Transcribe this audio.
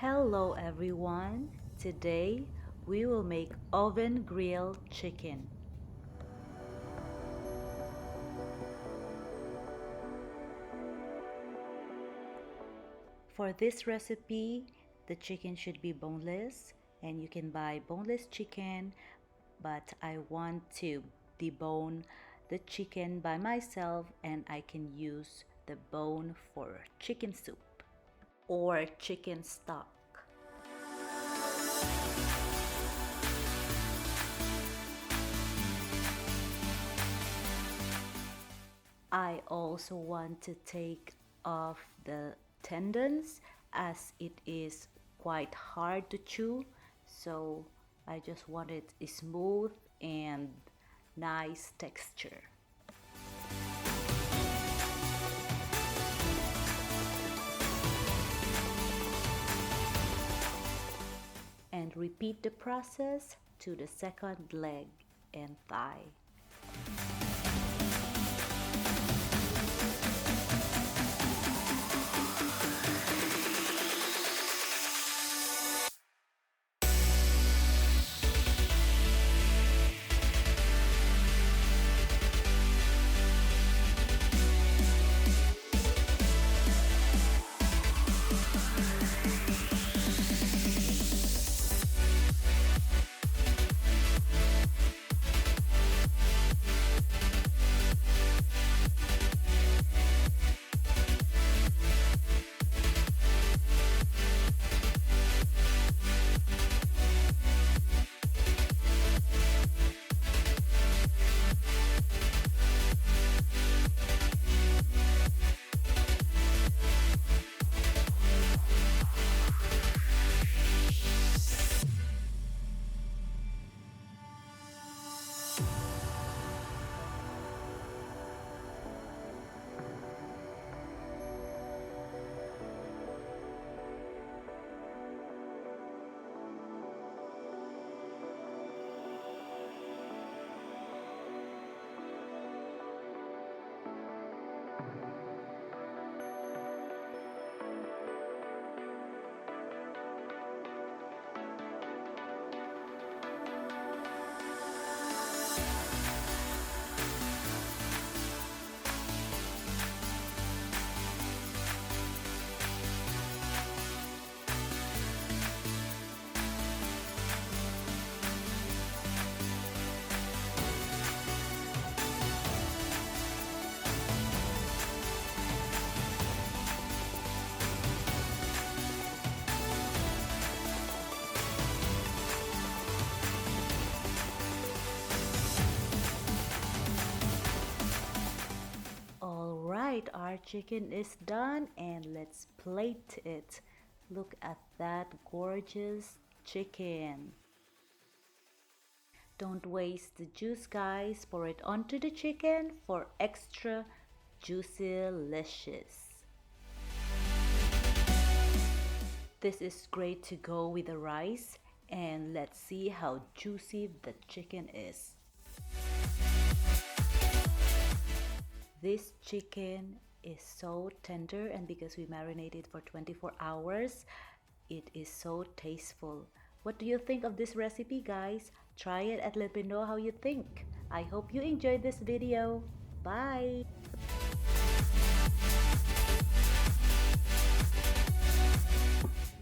Hello everyone. Today we will make oven grilled chicken. For this recipe, the chicken should be boneless and you can buy boneless chicken, but I want to debone the chicken by myself and I can use the bone for chicken soup or chicken stock. I also want to take off the tendons as it is quite hard to chew, so I just want it smooth and nice texture. And repeat the process to the second leg and thigh. Alright, our chicken is done and let's plate it. Look at that gorgeous chicken. Don't waste the juice, guys. Pour it onto the chicken for extra juicy-licious. This is great to go with the rice, and let's see how juicy the chicken is. This chicken is so tender, and because we marinated for 24 hours, it is so tasteful. What do you think of this recipe, guys? Try it and let me know how you think. I hope you enjoyed this video. Bye!